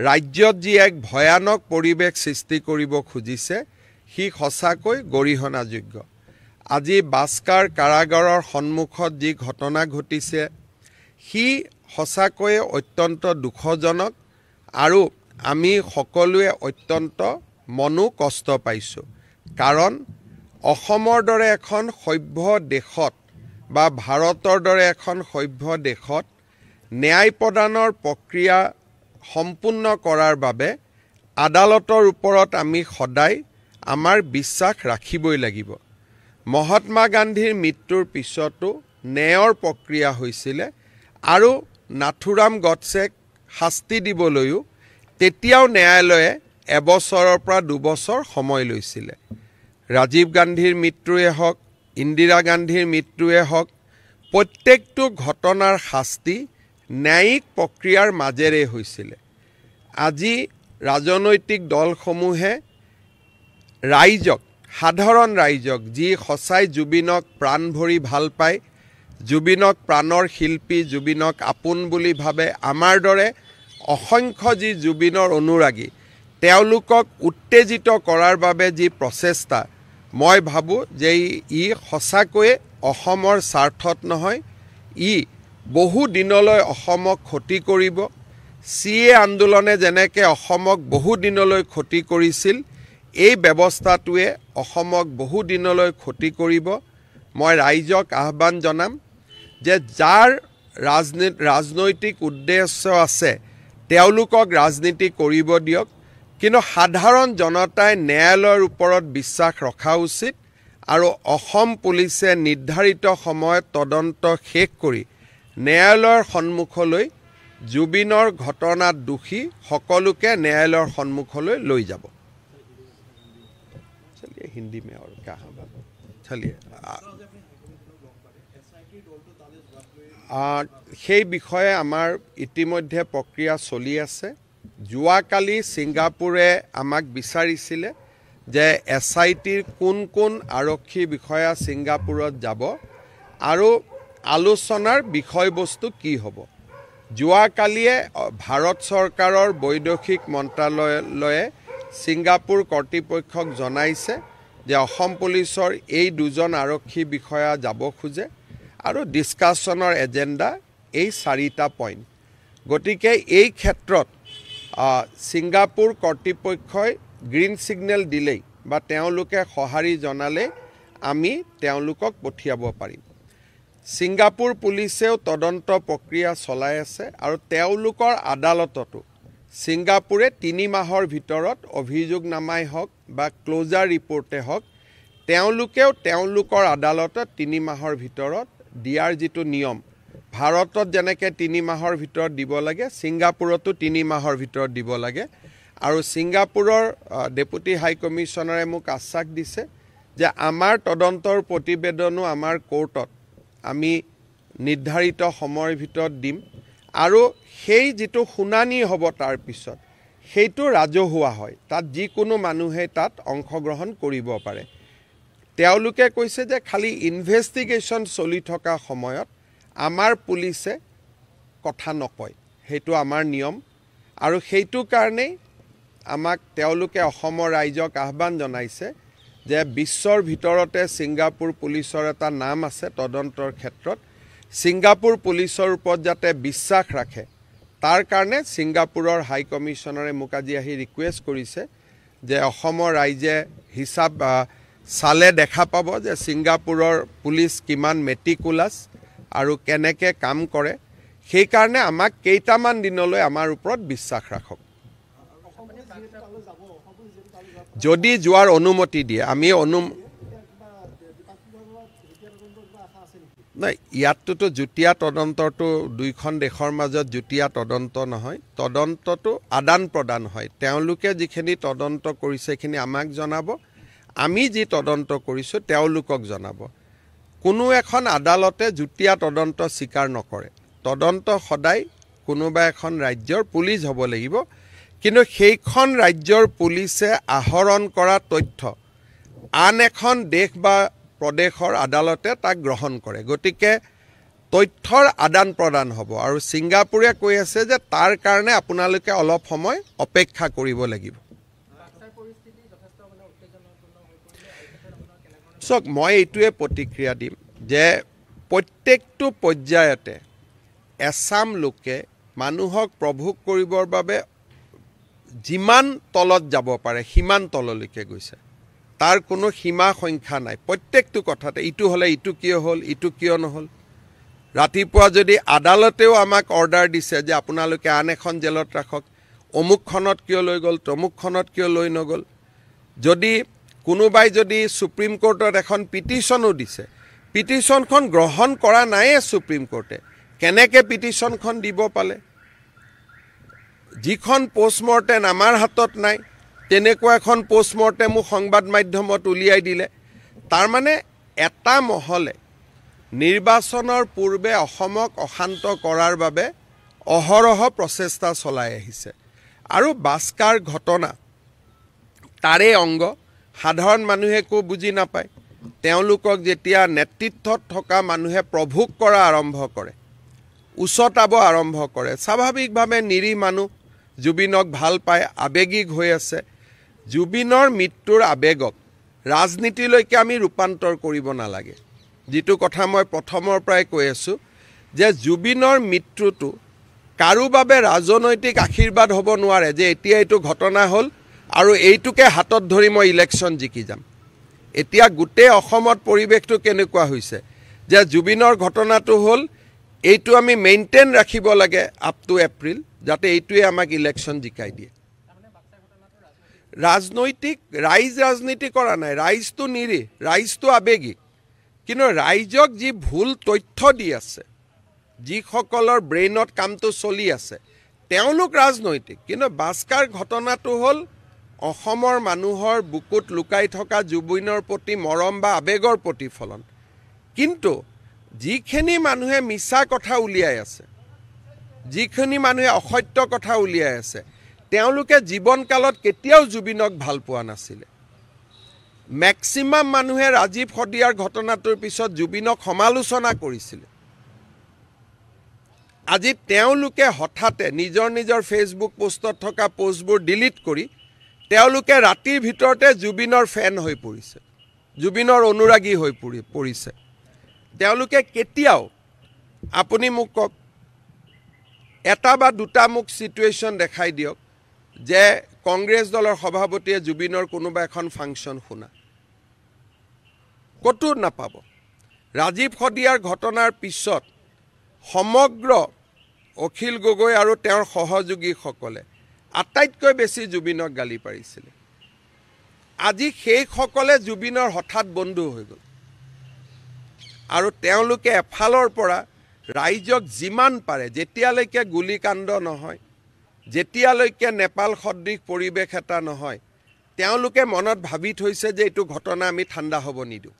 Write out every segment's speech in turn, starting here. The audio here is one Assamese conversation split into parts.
ৰাজ্যত যি এক ভয়ানক পৰিৱেশ সৃষ্টি কৰিব খুজিছে সি সঁচাকৈ গৰিহণাযোগ্য। আজি বাস্কাৰ কাৰাগাৰৰ সন্মুখত যি ঘটনা ঘটিছে সি সঁচাকৈয়ে অত্যন্ত দুখজনক আৰু আমি সকলোৱে অত্যন্ত মনো কষ্ট পাইছোঁ। কাৰণ অসমৰ দৰে এখন সভ্য দেশত বা ভাৰতৰ দৰে এখন সভ্য দেশত ন্যায় প্ৰদানৰ প্ৰক্ৰিয়া সম্পূৰ্ণ কৰাৰ বাবে আদালতৰ ওপৰত আমি সদায় আমাৰ বিশ্বাস ৰাখিবই লাগিব। মহাত্মা গান্ধীৰ মৃত্যুৰ পিছতো ন্যায়ৰ প্ৰক্ৰিয়া হৈছিলে আৰু নাথুৰাম গডছেক শাস্তি দিবলৈও তেতিয়াও ন্যায়ালয়ে এবছৰৰ পৰা 2 বছৰ সময় লৈছিলে। ৰাজীৱ গান্ধীৰ মৃত্যুৱে হওক, ইন্দিৰা গান্ধীৰ মৃত্যুৱে হওক, প্ৰত্যেকটো ঘটনাৰ শাস্তি ন্যায়িক প্ৰক্ৰিয়াৰ মাজেৰে হৈছিলে। আজি ৰাজনৈতিক দলসমূহে ৰাইজক, সাধাৰণ ৰাইজক যি সঁচাই জুবিনক প্ৰাণ ভৰি ভাল পায়, জুবিনক প্ৰাণৰ শিল্পী, জুবিনক আপোন বুলি ভাবে, আমাৰ দৰে অসংখ্য যি জুবিনৰ অনুৰাগী তেওঁলোকক উত্তেজিত কৰাৰ বাবে যি প্ৰচেষ্টা, মই ভাবোঁ যে ই সঁচাকৈয়ে অসমৰ স্বাৰ্থত নহয়, ই বহু দিনলৈ অসমক ক্ষতি কৰিব। CA আন্দোলনে যেনেকৈ অসমক বহু দিনলৈ ক্ষতি কৰিছিল, এই ব্যৱস্থাটোৱে অসমক বহু দিনলৈ ক্ষতি কৰিব। মই ৰাইজক আহ্বান জনাম যে যাৰ ৰাজনৈতিক উদ্দেশ্য আছে তেওঁলোকক ৰাজনীতি কৰিব দিয়ক, কিন্তু সাধাৰণ জনতাই ন্যায়ালয়ৰ ওপৰত বিশ্বাস ৰখা উচিত আৰু অসম পুলিচে নিৰ্ধাৰিত সময়ত তদন্ত শেষ কৰি ন্যায়ালয়ৰ সন্মুখলৈ জুবিনৰ ঘটনাত দোষী সকলোকে ন্যায়ালয়ৰ সন্মুখলৈ লৈ যাব। চলিয়ে হিন্দী মে আৰু क्या চলিয়ে সেই বিষয়ে আমাৰ ইতিমধ্যে প্ৰক্ৰিয়া চলি আছে। যোৱাকালি ছিংগাপুৰে আমাক বিচাৰিছিলে যে SITৰ কোন কোন আৰক্ষী বিষয়া ছিংগাপুৰত যাব আৰু আলোচনাৰ বিষয়বস্তু কি হ'ব। যোৱাকালিয়ে ভাৰত চৰকাৰৰ বৈদেশিক মন্ত্ৰালয়ে ছিংগাপুৰ কৰ্তৃপক্ষক জনাইছে যে অসম পুলিচৰ এই 2জন আৰক্ষী বিষয়া যাব খোজে আৰু ডিছকাশ্যনৰ এজেণ্ডা এই 4টা পইণ্ট। গতিকে এই ক্ষেত্ৰত ছিংগাপুৰ কৰ্তৃপক্ষই গ্ৰীণ ছিগনেল দিলেই বা তেওঁলোকে সঁহাৰি জনালে আমি তেওঁলোকক পঠিয়াব পাৰিম। ছিংগাপুৰ পুলিচেও তদন্ত প্ৰক্ৰিয়া চলাই আছে আৰু তেওঁলোকৰ আদালততো ছিংগাপুৰে 3 মাহৰ ভিতৰত অভিযোগনামাই হওক বা ক্লোজাৰ ৰিপৰ্টে হওক তেওঁলোকেও তেওঁলোকৰ আদালতত 3 মাহৰ ভিতৰত দিয়াৰ যিটো নিয়ম, ভাৰতত যেনেকৈ 3 মাহৰ ভিতৰত দিব লাগে, ছিংগাপুৰতো 3 মাহৰ ভিতৰত দিব লাগে। আৰু ছিংগাপুৰৰ ডেপুটি হাই কমিশ্যনাৰে মোক আশ্বাস দিছে যে আমাৰ তদন্তৰ প্ৰতিবেদনো আমাৰ কোৰ্টত আমি নিৰ্ধাৰিত সময়ৰ ভিতৰত দিম আৰু সেই যিটো শুনানি হ'ব তাৰ পিছত সেইটো ৰাজহুৱা হয়, তাত যিকোনো মানুহে তাত অংশগ্ৰহণ কৰিব পাৰে। তেওঁলোকে কৈছে যে খালি ইনভেষ্টিগেশ্যন চলি থকা সময়ত আমাৰ পুলিচে কথা নকয়, সেইটো আমাৰ নিয়ম। আৰু সেইটো কাৰণেই আমাক তেওঁলোকে অসমৰ ৰাইজক আহ্বান জনাইছে যে বিশ্বৰ ভিতৰতে ছিংগাপুৰ পুলিচৰ এটা নাম আছে তদন্তৰ ক্ষেত্ৰত, ছিংগাপুৰ পুলিচৰ ওপৰত যাতে বিশ্বাস ৰাখে তাৰ কাৰণে ছিংগাপুৰৰ হাই কমিশ্যনাৰে মোক আজি আহি ৰিকুৱেষ্ট কৰিছে যে অসমৰ ৰাইজে হিচাপ চালে দেখা পাব যে ছিংগাপুৰৰ পুলিচ কিমান মেটিকুলাছ আৰু কেনেকৈ কাম কৰে। সেইকাৰণে আমাক কেইটামান দিনলৈ আমাৰ ওপৰত বিশ্বাস ৰাখক। যদি যোৱাৰ অনুমতি দিয়ে আমি নাই, ইয়াতটোতো যুটীয়া তদন্তটো দুইখন দেশৰ মাজত যুটীয়া তদন্ত নহয়, তদন্তটো আদান প্ৰদান হয়। তেওঁলোকে যিখিনি তদন্ত কৰিছে সেইখিনি আমাক জনাব, আমি যি তদন্ত কৰিছোঁ তেওঁলোকক জনাব। কোনো এখন আদালতে যুটীয়া তদন্ত স্বীকাৰ নকৰে। তদন্ত সদায় কোনোবা এখন ৰাজ্যৰ পুলিচ হ'ব লাগিব, কিন্তু সেইখন ৰাজ্যৰ পুলিচে আহৰণ কৰা তথ্য আন এখন দেশ বা প্ৰদেশৰ আদালতে তাক গ্ৰহণ কৰে। গতিকে তথ্যৰ আদান প্ৰদান হ'ব আৰু ছিংগাপুৰে কৈ আছে যে তাৰ কাৰণে আপোনালোকে অলপ সময় অপেক্ষা কৰিব লাগিব। চাওক, মই এইটোৱে প্ৰতিক্ৰিয়া দিম যে প্ৰত্যেকটো পৰ্যায়তে এছাম লোকে মানুহক প্ৰভোগ কৰিবৰ বাবে যিমান তলত যাব পাৰে সিমান তললৈকে গৈছে। তাৰ কোনো সীমা সংখ্যা নাই। প্ৰত্যেকটো কথাতে ইটো হ'লে ইটো কিয় হ'ল, ইটো কিয় নহ'ল। ৰাতিপুৱা যদি আদালতেও আমাক অৰ্ডাৰ দিছে যে আপোনালোকে আন এখন জেলত ৰাখক, অমুকখনত কিয় লৈ গ'ল, তমুকখনত কিয় লৈ নগ'ল। যদি কোনোবাই যদি সুপ্ৰিম কোৰ্টত এখন পিটিশ্যনো দিছে, পিটিশ্যনখন গ্ৰহণ কৰা নাইয়ে সুপ্ৰিম কোৰ্টে, কেনেকৈ পিটিশ্যনখন দিব পালে। যিখন পোষ্টমৰ্টেম আমাৰ হাতত নাই তেনেকুৱা এখন পোষ্টমৰ্টেমো সংবাদ মাধ্যমত উলিয়াই দিলে। তাৰমানে এটা মহলে নিৰ্বাচনৰ পূৰ্বে অসমক অশান্ত কৰাৰ বাবে অহৰহ প্ৰচেষ্টা চলাই আহিছে আৰু বাস্কাৰ ঘটনা তাৰে অংগ। সাধাৰণ মানুহে একো বুজি নাপায়। তেওঁলোকক যেতিয়া নেতৃত্বত থকা মানুহে প্ৰভোগ কৰা আৰম্ভ কৰে, উচতাব আৰম্ভ কৰে, স্বাভাৱিকভাৱে নিৰীহ মানুহ জুবিনক ভাল পায়, আৱেগিক হৈ আছে। জুবিনৰ মৃত্যুৰ আৱেগক ৰাজনীতিলৈকে আমি ৰূপান্তৰ কৰিব নালাগে। যিটো কথা মই প্ৰথমৰ পৰাই কৈ আছোঁ যে জুবিনৰ মৃত্যুটো কাৰো বাবে ৰাজনৈতিক আশীৰ্বাদ হ'ব নোৱাৰে যে এতিয়া এইটো ঘটনা হ'ল আৰু এইটোকে হাতত ধৰি মই ইলেকশ্যন জিকি যাম। এতিয়া গোটেই অসমত পৰিৱেশটো কেনেকুৱা হৈছে যে জুবিনৰ ঘটনাটো হ'ল, এইটো আমি মেইনটেইন ৰাখিব লাগে আপ টু এপ্ৰিল, যাতে এইটোৱে আমাক ইলেকশ্যন জিকাই দিয়ে। ৰাজনৈতিক ৰাইজ ৰাজনীতি কৰা নাই, ৰাইজটো নিৰীহ, ৰাইজটো আৱেগিক। কিন্তু ৰাইজক যি ভুল তথ্য দি আছে, যিসকলৰ ব্ৰেইনত কামটো চলি আছে, তেওঁলোক ৰাজনৈতিক। কিন্তু বাস্কাৰ ঘটনাটো হ'ল অসমৰ মানুহৰ বুকুত লুকাই থকা জুবিনৰ প্ৰতি মৰম বা আৱেগৰ প্ৰতিফলন। কিন্তু যিখিনি মানুহে মিছা কথা উলিয়াই আছে, যিখিনি মানুহে অসত্য কথা উলিয়াই আছে, তেওঁলোকে জীৱনকালত কেতিয়াও জুবিনক ভাল পোৱা নাছিলে। মেক্সিমাম মানুহে ৰাজীৱ শদিয়াৰ ঘটনাটোৰ পিছত জুবিনক সমালোচনা কৰিছিলে। আজি তেওঁলোকে হঠাতে নিজৰ নিজৰ ফেচবুক পোষ্টত থকা পোষ্টবোৰ ডিলিট কৰি তেওঁলোকে ৰাতিৰ ভিতৰতে জুবিনৰ ফেন হৈ পৰিছে, জুবিনৰ অনুৰাগী হৈ পৰিছে। তেওঁলোকে কেতিয়াও, আপুনি মোক কওক, এটা বা দুটা মোক চিটুৱেশ্যন দেখাই দিয়ক যে কংগ্ৰেছ দলৰ সভাপতিয়ে জুবিনৰ কোনোবা এখন ফাংচন শুনা, ক'তো নাপাব। ৰাজীৱ শদিয়াৰ ঘটনাৰ পিছত সমগ্ৰ অখিল গগৈ আৰু তেওঁৰ সহযোগীসকলে আটাইতকৈ বেছি জুবিনক গালি পাৰিছিলে। আজি সেইসকলে জুবিনৰ হঠাৎ বন্ধু হৈ গ'ল আৰু তেওঁলোকে এফালৰ পৰা ৰাইজক যিমান পাৰে, যেতিয়ালৈকে গুলীকাণ্ড নহয়, যেতিয়ালৈকে নেপাল সদৃশ পৰিৱেশ এটা নহয়, তেওঁলোকে মনত ভাবি থৈছে যে এইটো ঘটনা আমি ঠাণ্ডা হ'ব নিদিওঁ।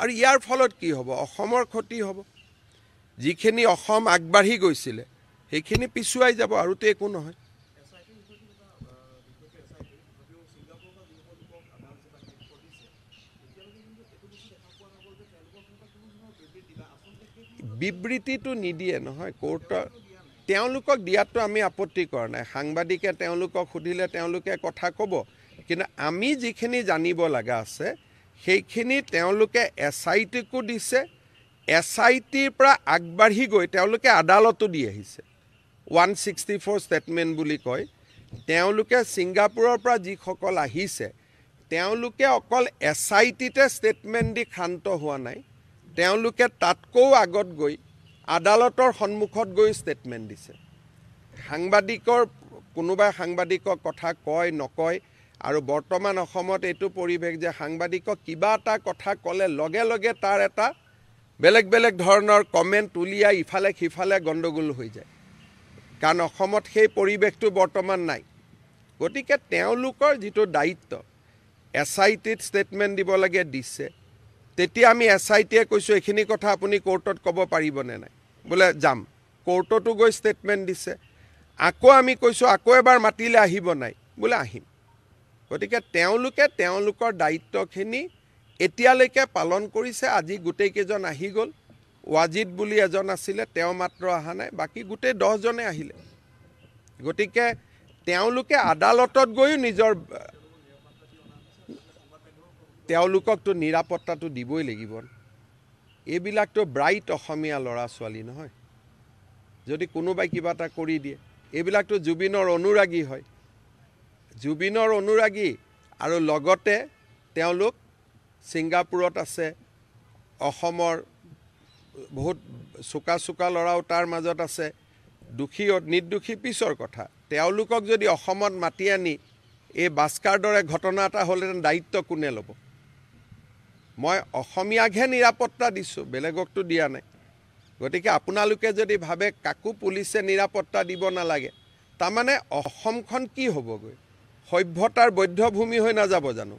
আৰু ইয়াৰ ফলত কি হ'ব? অসমৰ ক্ষতি হ'ব। যিখিনি অসম আগবাঢ়ি গৈছিলে সেইখিনি পিছুৱাই যাব, আৰুতো একো নহয়। বিবৃতিটো নিদিয়ে নহয় কোৰ্টৰ, তেওঁলোকক দিয়াটো আমি আপত্তি কৰা নাই। সাংবাদিকে তেওঁলোকক সুধিলে তেওঁলোকে কথা ক'ব, কিন্তু আমি যিখিনি জানিব লগা আছে সেইখিনি তেওঁলোকে SITকো দিছে। SITৰ পৰা আগবাঢ়ি গৈ তেওঁলোকে আদালতো দি আহিছে। 164 ষ্টেটমেণ্ট বুলি কয়। তেওঁলোকে ছিংগাপুৰৰ পৰা যিসকল আহিছে তেওঁলোকে অকল SITতে ষ্টেটমেণ্ট দি ক্ষান্ত হোৱা নাই, তেওঁলোকে তাতকৈও আগত গৈ আদালতৰ সন্মুখত গৈ ষ্টেটমেণ্ট দিছে। সাংবাদিকৰ, কোনোবাই সাংবাদিকক কথা কয় নকয়, আৰু বৰ্তমান অসমত এইটো পৰিৱেশ যে সাংবাদিকক কিবা এটা কথা ক'লে লগে লগে তাৰ এটা বেলেগ বেলেগ ধৰণৰ কমেণ্ট উলিয়াই ইফালে সিফালে গণ্ডগোল হৈ যায়। কাৰণ অসমত সেই পৰিৱেশটো বৰ্তমান নাই। গতিকে তেওঁলোকৰ যিটো দায়িত্ব, SITত ষ্টেটমেণ্ট দিব লাগে দিছে। তেতিয়া আমি SITয়ে কৈছোঁ এইখিনি কথা আপুনি কোৰ্টত ক'ব পাৰিবনে নাই? বোলে যাম। কোৰ্টতো গৈ ষ্টেটমেণ্ট দিছে। আকৌ আমি কৈছোঁ আকৌ এবাৰ মাতিলে আহিব নাই? বোলে আহিম। গতিকে তেওঁলোকে তেওঁলোকৰ দায়িত্বখিনি এতিয়ালৈকে পালন কৰিছে। আজি গোটেইকেইজন আহি গ'ল, ৱাজিদ বুলি এজন আছিলে, তেওঁ মাত্ৰ অহা নাই, বাকী গোটেই 10 জনে আহিলে। গতিকে তেওঁলোকে আদালতত গৈও নিজৰ তেওঁলোককতো নিৰাপত্তাটো দিবই লাগিব। এইবিলাকতো ব্ৰাইট অসমীয়া ল'ৰা ছোৱালী নহয়, যদি কোনোবাই কিবা এটা কৰি দিয়ে। এইবিলাকতো জুবিনৰ অনুৰাগী হয়, জুবিনৰ অনুৰাগী, আৰু লগতে তেওঁলোক ছিংগাপুৰত আছে। অসমৰ বহুত চোকা চোকা ল'ৰাও তাৰ মাজত আছে। দোষী নিৰ্দোষী পিছৰ কথা, তেওঁলোকক যদি অসমত মাতি আনি এই বাস্কাৰ দৰে ঘটনা এটা হ'লেহেঁতেন দায়িত্ব কোনে ল'ব? মই অসমীয়াকহে নিৰাপত্তা দিছোঁ, বেলেগকতো দিয়া নাই। গতিকে আপোনালোকে যদি ভাবে কাকো পুলিচে নিৰাপত্তা দিব নালাগে, তাৰমানে অসমখন কি হ'বগৈ? সভ্যতাৰ বধ্যভূমি হৈ নাযাব জানো?